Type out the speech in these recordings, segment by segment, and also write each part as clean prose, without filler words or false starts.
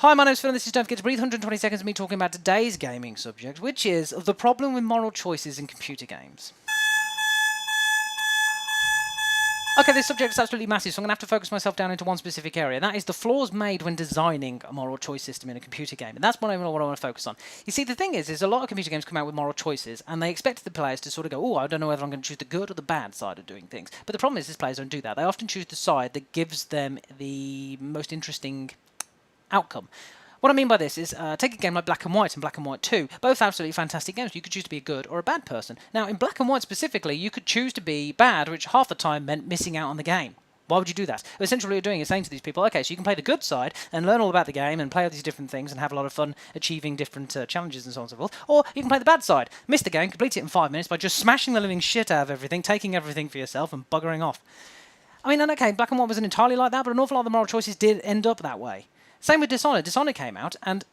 Hi, my name's Phil and this is Don't Forget to Breathe, 120 seconds of me talking about today's gaming subject, which is the problem with moral choices in computer games. Okay, this subject is absolutely massive, so I'm going to have to focus myself down into one specific area. That is the flaws made when designing a moral choice system in a computer game. And that's what I want to focus on. You see, the thing is a lot of computer games come out with moral choices, and they expect the players to sort of go, oh, I don't know whether I'm going to choose the good or the bad side of doing things. But the problem is players don't do that. They often choose the side that gives them the most interesting outcome. What I mean by this is, take a game like Black and White and Black and White 2, both absolutely fantastic games. You could choose to be a good or a bad person. Now, in Black and White specifically, you could choose to be bad, which half the time meant missing out on the game. Why would you do that? Essentially what you're doing is saying to these people, okay, so you can play the good side and learn all about the game and play all these different things and have a lot of fun achieving different challenges and so on and so forth. Or you can play the bad side, miss the game, complete it in 5 minutes by just smashing the living shit out of everything, taking everything for yourself and buggering off. I mean, and okay, Black and White wasn't entirely like that, but an awful lot of the moral choices did end up that way. Same with Dishonored. Dishonored came out, and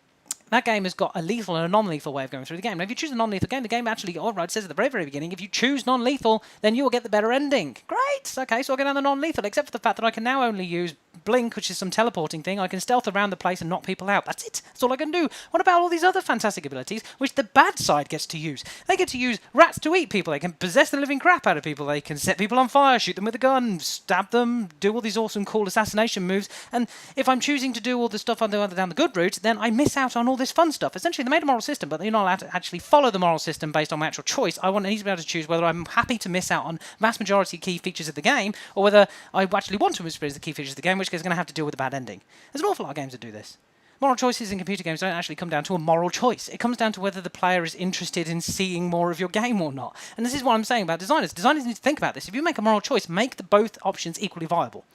that game has got a lethal and a non-lethal way of going through the game. Now, if you choose a non-lethal game, the game actually, it says at the very, very beginning, if you choose non-lethal, then you will get the better ending. Great! Okay, so I'll get down the non-lethal, except for the fact that I can now only use Blink, which is some teleporting thing. I can stealth around the place and knock people out. That's it. That's all I can do. What about all these other fantastic abilities, which the bad side gets to use? They get to use rats to eat people. They can possess the living crap out of people. They can set people on fire, shoot them with a gun, stab them, do all these awesome, cool assassination moves. And if I'm choosing to do all the stuff down the good route, then I miss out on all this fun stuff. Essentially, they made a moral system, but you're not allowed to actually follow the moral system based on my actual choice. I need to be able to choose whether I'm happy to miss out on vast majority key features of the game, or whether I actually want to experience the key features of the game, which is going to have to deal with the bad ending. There's an awful lot of games that do this. Moral choices in computer games don't actually come down to a moral choice. It comes down to whether the player is interested in seeing more of your game or not. And this is what I'm saying about designers. Designers need to think about this. If you make a moral choice, make both options equally viable.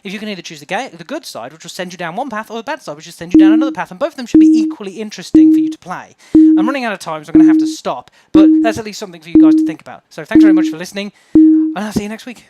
If you can either choose the good side, which will send you down one path, or the bad side, which will send you down another path, and both of them should be equally interesting for you to play. I'm running out of time, so I'm going to have to stop, but that's at least something for you guys to think about. So thanks very much for listening, and I'll see you next week.